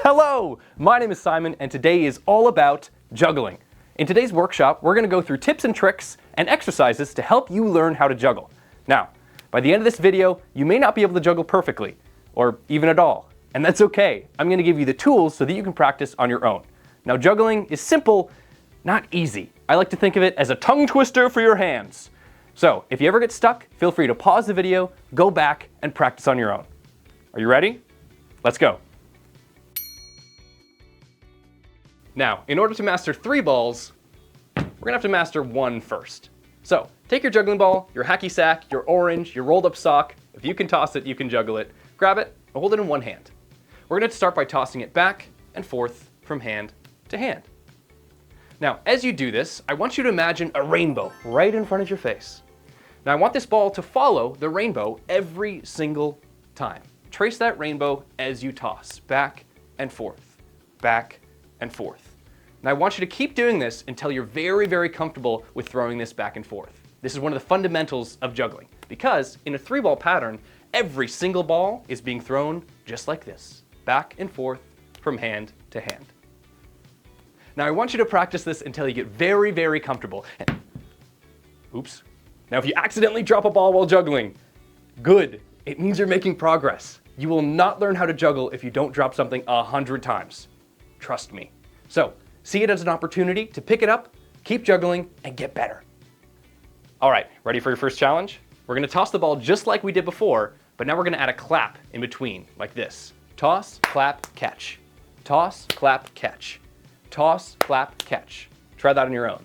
Hello, my name is Simon and today is all about juggling. In today's workshop, we're going to go through tips and tricks and exercises to help you learn how to juggle. Now, by the end of this video, you may not be able to juggle perfectly, or even at all, and that's okay. I'm going to give you the tools so that you can practice on your own. Now, juggling is simple, not easy. I like to think of it as a tongue twister for your hands. So, if you ever get stuck, feel free to pause the video, go back, and practice on your own. Are you ready? Let's go. Now, in order to master 3 balls, we're gonna have to master 1 first. So, take your juggling ball, your hacky sack, your orange, your rolled up sock. If you can toss it, you can juggle it. Grab it and hold it in one hand. We're gonna start by tossing it back and forth from hand to hand. Now, as you do this, I want you to imagine a rainbow right in front of your face. Now, I want this ball to follow the rainbow every single time. Trace that rainbow as you toss back and forth, back and forth. And I want you to keep doing this until you're very, very comfortable with throwing this back and forth. This is one of the fundamentals of juggling because in a 3-ball pattern, every single ball is being thrown just like this, back and forth from hand to hand. Now I want you to practice this until you get very, very comfortable. Oops. Now if you accidentally drop a ball while juggling, good. It means you're making progress. You will not learn how to juggle if you don't drop something 100 times. Trust me. So, see it as an opportunity to pick it up, keep juggling, and get better. All right, ready for your first challenge? We're gonna toss the ball just like we did before, but now we're gonna add a clap in between, like this. Toss, clap, catch. Toss, clap, catch. Toss, clap, catch. Try that on your own.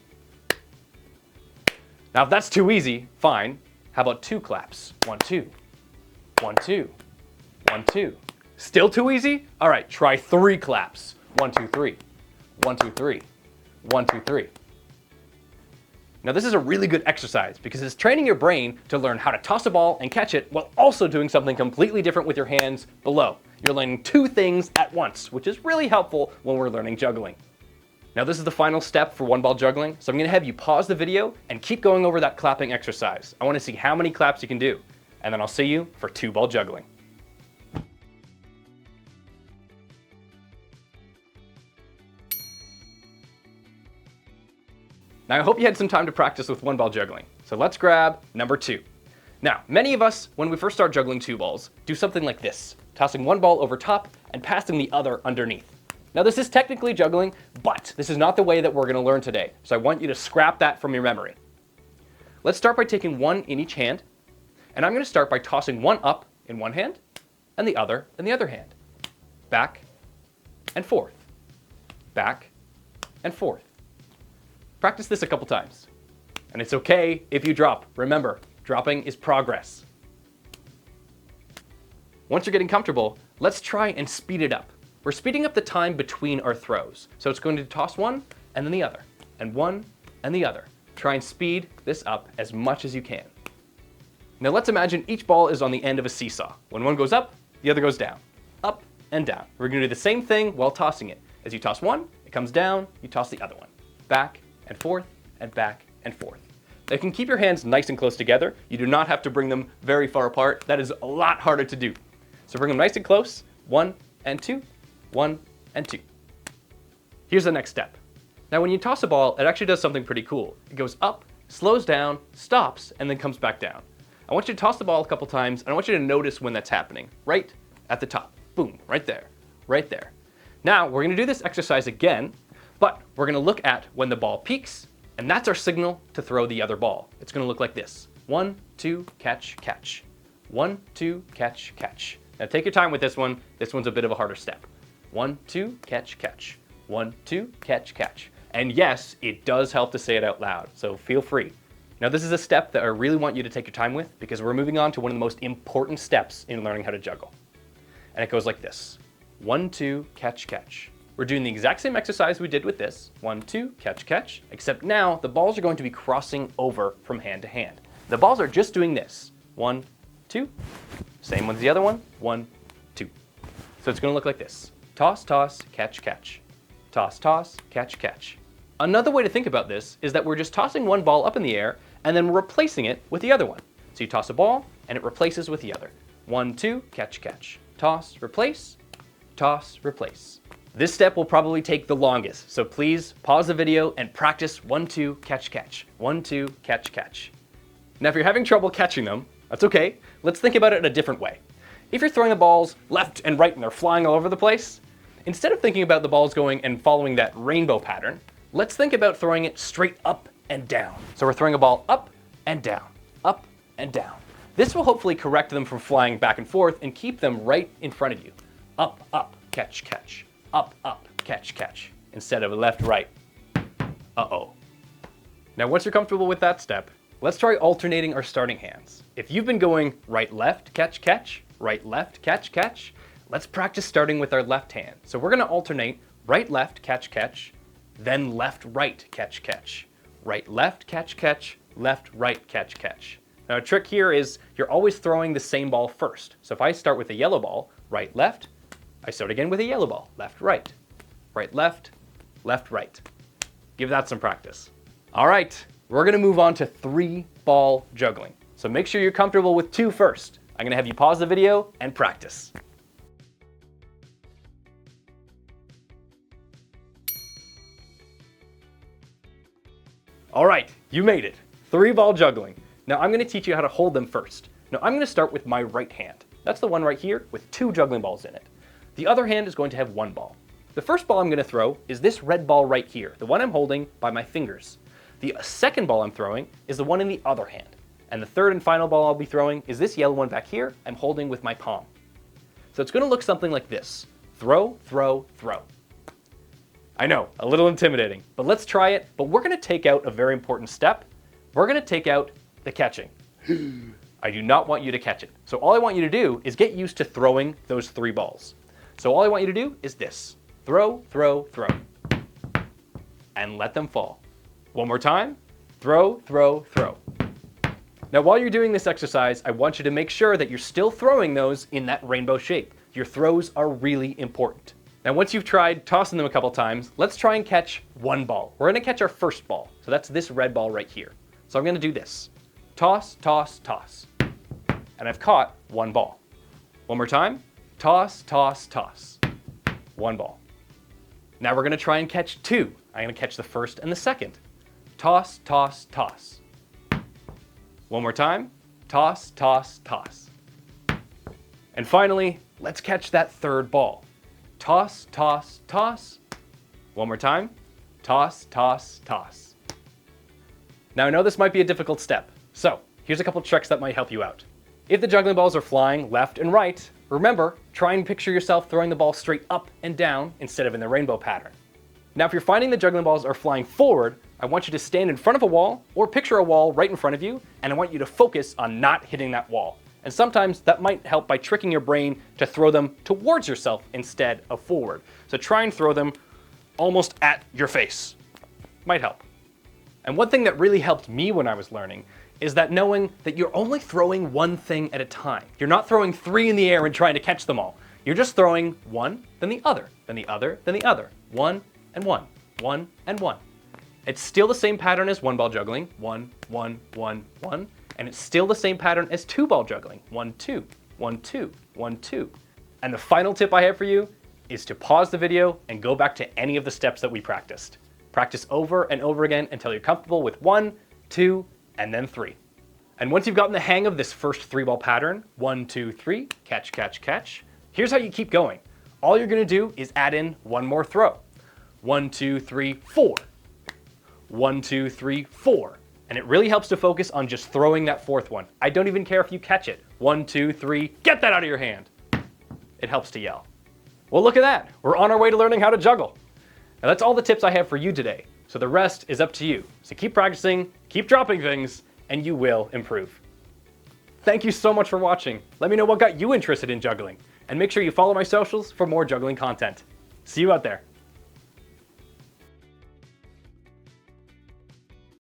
Now, if that's too easy, fine. How about 2 claps? 1, 2. 1, 2. 1, 2. Still too easy? All right, try 3 claps. 1, 2, 3. 1, 2, 3. 1, 2, 3. Now this is a really good exercise because it's training your brain to learn how to toss a ball and catch it while also doing something completely different with your hands below. You're learning 2 things at once, which is really helpful when we're learning juggling. Now this is the final step for 1-ball juggling, so I'm gonna have you pause the video and keep going over that clapping exercise. I wanna see how many claps you can do, and then I'll see you for 2-ball juggling. Now I hope you had some time to practice with 1-ball juggling, so let's grab number 2. Now, many of us, when we first start juggling 2 balls, do something like this, tossing 1 ball over top and passing the other underneath. Now this is technically juggling, but this is not the way that we're gonna learn today, so I want you to scrap that from your memory. Let's start by taking 1 in each hand, and I'm gonna start by tossing 1 up in one hand, and the other in the other hand. Back and forth, back and forth. Practice this a couple times. And it's okay if you drop. Remember, dropping is progress. Once you're getting comfortable, let's try and speed it up. We're speeding up the time between our throws. So it's going to toss 1 and then the other, and 1 and the other. Try and speed this up as much as you can. Now let's imagine each ball is on the end of a seesaw. When one goes up, the other goes down. Up and down. We're gonna do the same thing while tossing it. As you toss 1, it comes down, you toss the other one. Back and forth and back and forth. Now you can keep your hands nice and close together. You do not have to bring them very far apart. That is a lot harder to do. So bring them nice and close, 1 and 2, 1 and 2. Here's the next step. Now when you toss a ball, it actually does something pretty cool. It goes up, slows down, stops, and then comes back down. I want you to toss the ball a couple times, and I want you to notice when that's happening. Right at the top. Boom, right there, right there. Now we're gonna do this exercise again, but we're gonna look at when the ball peaks, and that's our signal to throw the other ball. It's gonna look like this. 1, 2, catch, catch. 1, 2, catch, catch. Now take your time with this one. This one's a bit of a harder step. 1, 2, catch, catch. 1, 2, catch, catch. And yes, it does help to say it out loud, so feel free. Now this is a step that I really want you to take your time with because we're moving on to one of the most important steps in learning how to juggle. And it goes like this. 1, 2, catch, catch. We're doing the exact same exercise we did with this. 1, 2, catch, catch. Except now the balls are going to be crossing over from hand to hand. The balls are just doing this. 1, 2. Same with the other one. 1, 2. So it's going to look like this. Toss, toss, catch, catch. Toss, toss, catch, catch. Another way to think about this is that we're just tossing 1 ball up in the air and then we're replacing it with the other one. So you toss a ball and it replaces with the other. 1, 2, catch, catch. Toss, replace, replace. This step will probably take the longest, so please pause the video and practice 1, 2, catch, catch. 1, 2, catch, catch. Now if you're having trouble catching them, that's okay. Let's think about it in a different way. If you're throwing the balls left and right and they're flying all over the place, instead of thinking about the balls going and following that rainbow pattern, let's think about throwing it straight up and down. So we're throwing a ball up and down, up and down. This will hopefully correct them from flying back and forth and keep them right in front of you. Up, up, catch, catch. Up, up, catch, catch. Instead of left, right. Uh-oh. Now once you're comfortable with that step, let's try alternating our starting hands. If you've been going right, left, catch, catch, right, left, catch, catch, let's practice starting with our left hand. So we're gonna alternate right, left, catch, catch, then left, right, catch, catch. Right, left, catch, catch, left, right, catch, catch. Now a trick here is you're always throwing the same ball first. So if I start with a yellow ball, right, left, I start again with a yellow ball, left, right, left, right. Give that some practice. All right, we're gonna move on to 3-ball juggling. So make sure you're comfortable with 2 first. I'm gonna have you pause the video and practice. All right, you made it. 3-ball juggling. Now I'm gonna teach you how to hold them first. Now I'm gonna start with my right hand. That's the one right here with 2 juggling balls in it. The other hand is going to have 1 ball. The first ball I'm gonna throw is this red ball right here, the one I'm holding by my fingers. The second ball I'm throwing is the one in the other hand. And the third and final ball I'll be throwing is this yellow one back here I'm holding with my palm. So it's gonna look something like this. Throw, throw, throw. I know, a little intimidating, but let's try it. But we're gonna take out a very important step. We're gonna take out the catching. I do not want you to catch it. So all I want you to do is get used to throwing those 3 balls. So all I want you to do is this. Throw, throw, throw. And let them fall. One more time. Throw, throw, throw. Now while you're doing this exercise, I want you to make sure that you're still throwing those in that rainbow shape. Your throws are really important. Now once you've tried tossing them a couple times, let's try and catch 1 ball. We're gonna catch our first ball. So that's this red ball right here. So I'm gonna do this. Toss, toss, toss. And I've caught 1 ball. One more time. Toss, toss, toss. 1 ball. Now we're gonna try and catch 2. I'm gonna catch the first and the second. Toss, toss, toss. One more time. Toss, toss, toss. And finally, let's catch that 3rd ball. Toss, toss, toss. One more time. Toss, toss, toss. Now I know this might be a difficult step, so here's a couple tricks that might help you out. If the juggling balls are flying left and right, remember, try and picture yourself throwing the ball straight up and down instead of in the rainbow pattern. Now if you're finding the juggling balls are flying forward, I want you to stand in front of a wall or picture a wall right in front of you, and I want you to focus on not hitting that wall. And sometimes that might help by tricking your brain to throw them towards yourself instead of forward. So try and throw them almost at your face. Might help. And one thing that really helped me when I was learning is that knowing that you're only throwing 1 thing at a time. You're not throwing 3 in the air and trying to catch them all. You're just throwing 1, then the other, then the other, then the other. 1 and 1, 1 and 1. It's still the same pattern as 1-ball juggling. 1, 1, 1, 1. And it's still the same pattern as 2-ball juggling. 1, 2, 1, 2, 1, 2. And the final tip I have for you is to pause the video and go back to any of the steps that we practiced. Practice over and over again until you're comfortable with 1, 2, and then 3. And once you've gotten the hang of this first 3-ball pattern, 1, 2, 3, catch, catch, catch, here's how you keep going. All you're gonna do is add in 1 more throw. 1, 2, 3, 4. 1, 2, 3, 4. And it really helps to focus on just throwing that 4th one. I don't even care if you catch it. 1, 2, 3, get that out of your hand. It helps to yell. Well, look at that. We're on our way to learning how to juggle. Now that's all the tips I have for you today. So the rest is up to you. So keep practicing, keep dropping things, and you will improve. Thank you so much for watching. Let me know what got you interested in juggling. And make sure you follow my socials for more juggling content. See you out there.